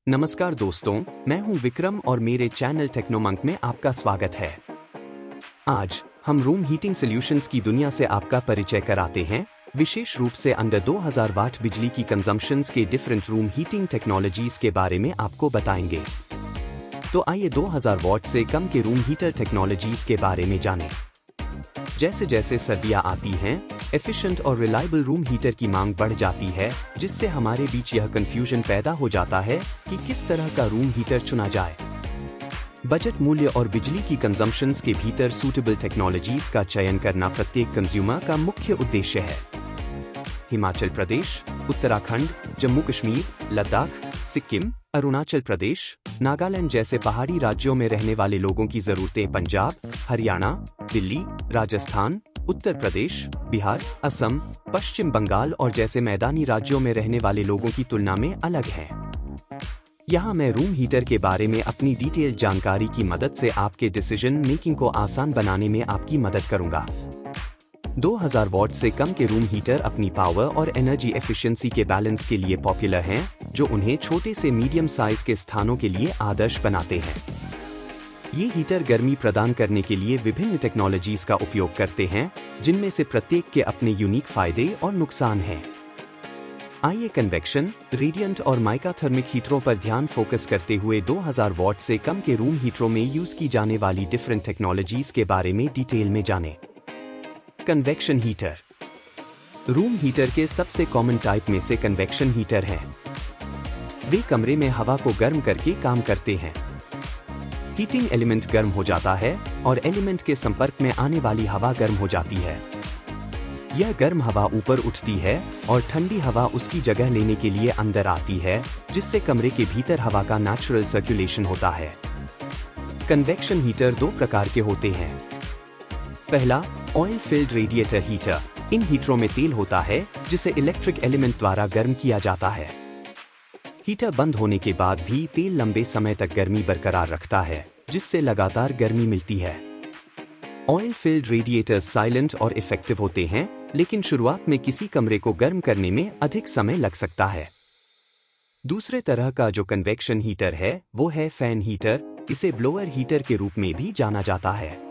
नमस्कार दोस्तों, मैं हूं विक्रम और मेरे चैनल टेक्नोमंक में आपका स्वागत है। आज हम रूम हीटिंग सॉल्यूशंस की दुनिया से आपका परिचय कराते हैं, विशेष रूप से अंडर 2000 वाट बिजली की कंजम्पशंस के डिफरेंट रूम हीटिंग टेक्नोलॉजीज के बारे में आपको बताएंगे। तो आइए 2000 वाट से कम के रूम हीटर टेक्नोलॉजीज के बारे में जानें। जैसे जैसे सर्दियां आती हैं, एफिशिएंट और रिलायबल रूम हीटर की मांग बढ़ जाती है, जिससे हमारे बीच यह कंफ्यूजन पैदा हो जाता है कि किस तरह का रूम हीटर चुना जाए। बजट मूल्य और बिजली की कंजम्पशंस के भीतर सूटेबल टेक्नोलॉजीज का चयन करना प्रत्येक कंज्यूमर का मुख्य उद्देश्य है। हिमाचल प्रदेश, उत्तराखंड, जम्मू कश्मीर, लद्दाख, सिक्किम, अरुणाचल प्रदेश, नागालैंड जैसे पहाड़ी राज्यों में रहने वाले लोगों की जरूरतें पंजाब, हरियाणा, दिल्ली, राजस्थान, उत्तर प्रदेश, बिहार, असम, पश्चिम बंगाल और जैसे मैदानी राज्यों में रहने वाले लोगों की तुलना में अलग हैं। यहाँ मैं रूम हीटर के बारे में अपनी डिटेल जानकारी की मदद से आपके डिसीजन मेकिंग को आसान बनाने में आपकी मदद करूंगा। 2000 वॉट से कम के रूम हीटर अपनी पावर और एनर्जी एफिशिएंसी के बैलेंस के लिए पॉपुलर हैं, जो उन्हें छोटे से मीडियम साइज के स्थानों के लिए आदर्श बनाते हैं। ये हीटर गर्मी प्रदान करने के लिए विभिन्न टेक्नोलॉजीज का उपयोग करते हैं, जिनमें से प्रत्येक के अपने यूनिक फायदे और नुकसान हैं। आइए कन्वेक्शन, रेडिएंट और माइका थर्मिक हीटरों पर ध्यान फोकस करते हुए 2000 वॉट से कम के रूम हीटरों में यूज की जाने वाली डिफरेंट टेक्नोलॉजीज के बारे में डिटेल में जानें। कन्वेक्शन हीटर रूम हीटर के सबसे कॉमन टाइप में से कन्वेक्शन हीटर हैं। वे कमरे में हवा को गर्म करके काम करते हैं। हीटिंग एलिमेंट गर्म हो जाता है और एलिमेंट के संपर्क में आने वाली हवा गर्म हो जाती है। यह गर्म हवा ऊपर उठती है और ठंडी हवा उसकी जगह लेने के लिए अंदर आती है, जिससे कमरे के भीतर हवा का नेचुरल सर्कुलेशन होता है। कन्वेक्शन हीटर दो प्रकार के होते हैं। पहला, ऑयल फिल्ड रेडिएटर हीटर। इन हीटरों में तेल होता है जिसे इलेक्ट्रिक एलिमेंट द्वारा गर्म किया जाता है। हीटर बंद होने के बाद भी तेल लंबे समय तक गर्मी बरकरार रखता है, जिससे लगातार गर्मी मिलती है। ऑयल फिल्ड रेडिएटर्स साइलेंट और इफेक्टिव होते हैं, लेकिन शुरुआत में किसी कमरे को गर्म करने में अधिक समय लग सकता है। दूसरे तरह का जो कन्वेक्शन हीटर है, वो है फैन हीटर। इसे ब्लोअर हीटर के रूप में भी जाना जाता है।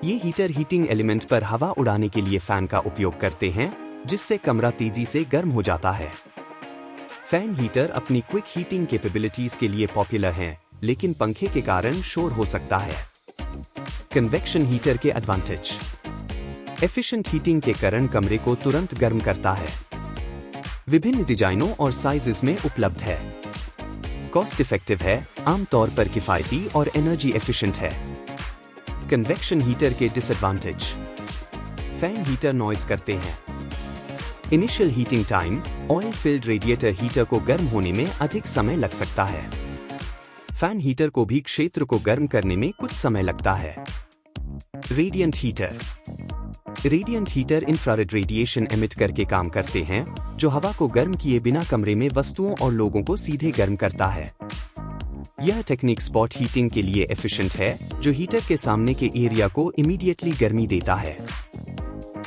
ये हीटर हीटिंग एलिमेंट पर हवा उड़ाने के लिए फैन का उपयोग करते हैं, जिससे कमरा तेजी से गर्म हो जाता है। फैन हीटर अपनी क्विक हीटिंग कैपेबिलिटीज के लिए पॉपुलर हैं, लेकिन पंखे के कारण शोर हो सकता है। कन्वेक्शन हीटर के एडवांटेज: एफिशिएंट हीटिंग के कारण कमरे को तुरंत गर्म करता है। विभिन्न डिजाइनों और साइजेस में उपलब्ध है। कॉस्ट इफेक्टिव है, आमतौर पर किफायती और एनर्जी एफिशिएंट है। कन्वेक्शन हीटर के डिसएडवांटेज: फैन हीटर नॉइज करते हैं। Initial heating time: oil field radiator heater को गर्म होने में अधिक समय लग सकता है। फैन हीटर को भी क्षेत्र को गर्म करने में कुछ समय लगता है। Radiant heater: radiant heater infrared radiation emit करके काम करते हैं, जो हवा को गर्म किए बिना कमरे में वस्तुओं और लोगों को सीधे गर्म करता है। यह टेक्निक स्पॉट हीटिंग के लिए एफिशिएंट है, जो हीटर के सामने के एरिया को इमीडिएटली गर्मी देता है।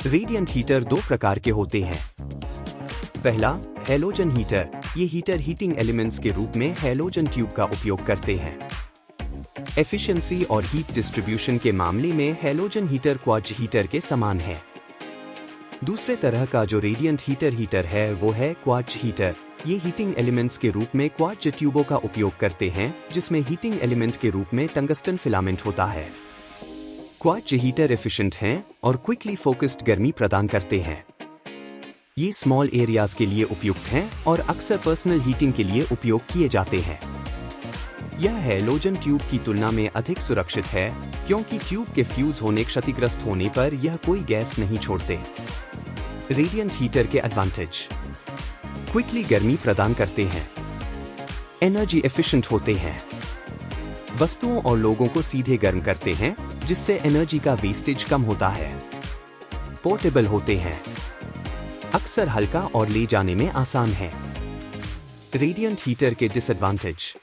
रेडिएंट हीटर दो प्रकार के होते हैं। पहला, हैलोजन हीटर। ये हीटर हीटिंग एलिमेंट्स के रूप में हैलोजन ट्यूब का उपयोग करते हैं। एफिशिएंसी और हीट डिस्ट्रीब्यूशन के मामले में हैलोजन हीटर क्वार्ट्ज हीटर के समान है। दूसरे तरह का जो रेडिएंट हीटर है, वो है क्वार्ट्ज हीटर। ये हीटिंग एलिमेंट्स के रूप में क्वार्ट्ज ट्यूबों का उपयोग करते हैं, जिसमें हीटिंग एलिमेंट के रूप में टंगस्टन फिलामेंट होता है। क्वार्ट्ज हीटर एफिशिएंट हैं और क्विकली फोकस्ड गर्मी प्रदान करते हैं। ये स्मॉल एरियाज के लिए उपयुक्त हैं और अक्सर पर्सनल हीटिंग के लिए उपयोग किए जाते हैं। यह हैलोजन ट्यूब की तुलना में अधिक सुरक्षित है, क्योंकि ट्यूब के फ्यूज होने क्षतिग्रस्त होने पर यह कोई गैस नहीं छोड़ते। रेडिएंट हीटर के एडवांटेज: क्विकली गर्मी प्रदान करते हैं। एनर्जी एफिशिएंट होते हैं। वस्तुओं और लोगों को सीधे गर्म करते हैं, जिससे एनर्जी का वेस्टेज कम होता है। पोर्टेबल होते हैं। अक्सर हल्का और ले जाने में आसान है। रेडिएंट हीटर के डिसएडवांटेज: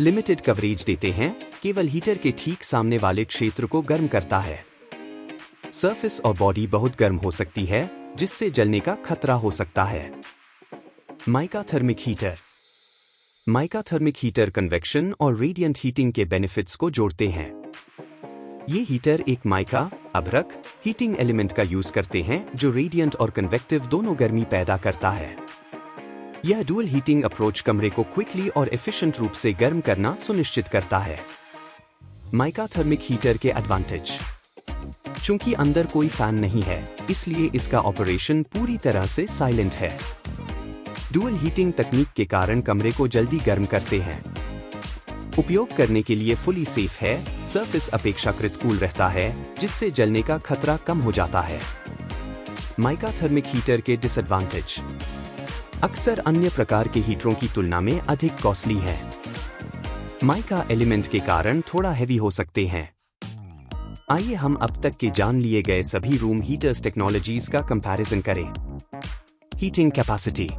लिमिटेड कवरेज देते हैं, केवल हीटर के ठीक सामने वाले क्षेत्र को गर्म करता है। सरफेस और बॉडी बहुत गर्म हो सकती है, जिससे जलने का खतरा हो सकता है। Mica thermic heater: mica thermic heater convection और रेडिएंट हीटिंग के बेनिफिट्स को जोड़ते हैं। ये हीटर एक माइका अभ्रक हीटिंग एलिमेंट का यूज करते हैं जो रेडिएंट और कन्वेक्टिव दोनों गर्मी पैदा करता है। यह डुअल हीटिंग अप्रोच कमरे को क्विकली और एफिशिएंट रूप से गर्म करना सुनिश्चित करता है। माइका थर्मिक हीटर के एडवांटेज। चूंकि अंदर कोई फैन नहीं है, इसलिए इसका ऑपरेशन पूरी तरह से साइलेंट है। डुअल हीटिंग तकनीक के कारण कमरे को जल्दी गर्म करते हैं। उपयोग करने के लिए फुली सेफ है, सरफेस अपेक्षाकृत कूल रहता है जिससे जलने का खतरा कम हो जाता है। माइका थर्मिक हीटर के डिसएडवांटेज। अक्सर अन्य प्रकार के हीटरों की तुलना में अधिक कॉस्टली है। माइका एलिमेंट के कारण थोड़ा हैवी हो सकते हैं। आइए हम अब तक के जान लिए गए सभी रूम हीटर्स टेक्नोलॉजीज का कंपैरिजन करें। Heating capacity.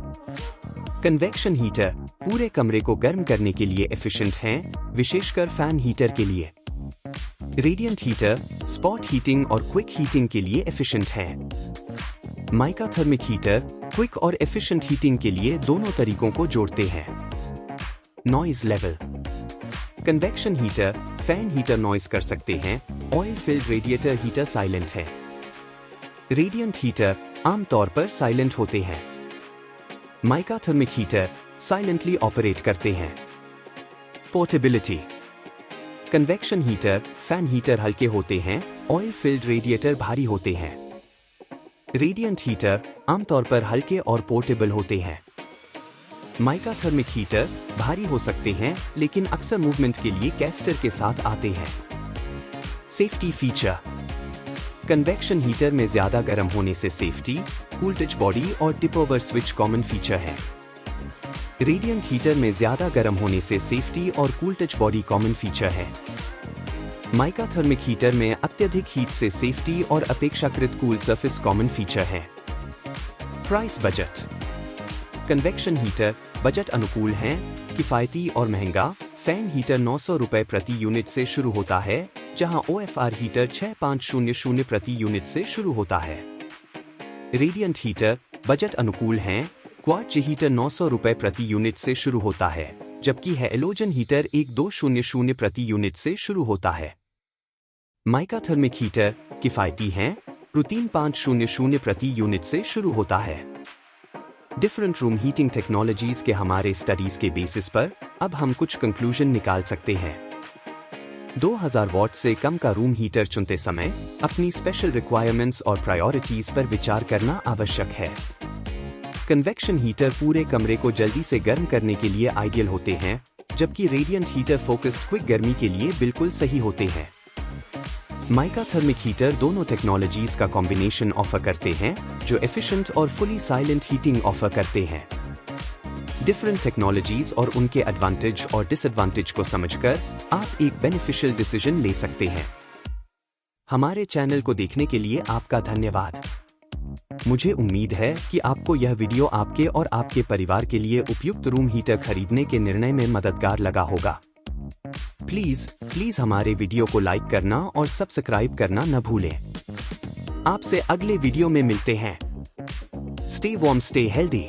कन्वेक्शन हीटर पूरे कमरे को गर्म करने के लिए एफिशिएंट हैं, विशेषकर फैन हीटर के लिए। रेडिएंट हीटर स्पॉट हीटिंग और क्विक हीटिंग के लिए एफिशिएंट हैं। माइका थर्मिक हीटर क्विक और एफिशिएंट हीटिंग के लिए दोनों तरीकों को जोड़ते हैं। Noise level. Convection heater fan heater noise कर सकते हैं, oil field radiator heater silent है। रेडिएंट हीटर आमतौर पर साइलेंट होते हैं। Mica thermic heater silently operate करते हैं। Portability. Convection heater fan heater हल्के होते हैं, ऑयल फिल्ड रेडिएटर भारी होते हैं। रेडिएंट हीटर आमतौर पर हल्के और पोर्टेबल होते हैं। माइका थर्मिक हीटर भारी हो सकते हैं, लेकिन अक्सर मूवमेंट के लिए कैस्टर के साथ आते हैं। Safety feature. कन्वेक्शन हीटर में ज्यादा गर्म होने से सेफ्टी, कूल टच बॉडी और tip over switch common feature है। रेडिएंट हीटर में ज्यादा गर्म होने से सेफ्टी और cool touch body common feature है। माइका थर्मिक हीटर में अत्यधिक हीट से सेफ्टी और अपेक्षाकृत कूल सरफेस कॉमन फीचर है। Price budget. Convection heater budget अनुकूल हैं, किफायती और महंगा। फैन हीटर 900 रुपए प्रति यूनिट से शुरू होता है, जहां OFR हीटर 6500 प्रति यूनिट से शुरू होता है। रेडिएंट हीटर बजट अनुकूल हैं, क्वार्ट्ज हीटर 900 रुपए प्रति यूनिट से शुरू होता है, जबकि हैलोजन हीटर 1200 प्रति यूनिट से शुरू होता है। माइका थर्मिक हीटर किफायती हैं, रूटीन 500 प्रति यूनिट से शुरू होता है। डिफरेंट रूम हीटिंग टेक्नोलॉजीज के हमारे स्टडीज के बेसिस पर अब हम कुछ कंक्लूजन निकाल सकते हैं। 2000 वॉट से कम का रूम हीटर चुनते समय अपनी स्पेशल रिक्वायरमेंट्स और प्रायोरिटीज पर विचार करना आवश्यक है। कन्वेक्शन हीटर पूरे कमरे को जल्दी से गर्म करने के लिए आइडियल होते हैं, जबकि रेडिएंट हीटर फोकस्ड क्विक गर्मी के लिए बिल्कुल सही होते हैं। माइका थर्मिक हीटर दोनों टेक्नोलॉजीज का कॉम्बिनेशन ऑफर करते हैं, जो एफिशिएंट और फुली साइलेंट हीटिंग ऑफर करते हैं। डिफरेंट टेक्नोलॉजीज और उनके एडवांटेज और डिसएडवांटेज को समझकर आप एक बेनिफिशियल डिसीजन ले सकते हैं। हमारे चैनल को देखने के लिए आपका धन्यवाद। मुझे उम्मीद है कि आपको यह वीडियो आपके और आपके परिवार के लिए उपयुक्त रूम हीटर खरीदने के निर्णय में मददगार लगा होगा। प्लीज हमारे वीडियो को लाइक करना और सब्सक्राइब करना न भूलें। आपसे अगले वीडियो में मिलते हैं। Stay warm, stay healthy.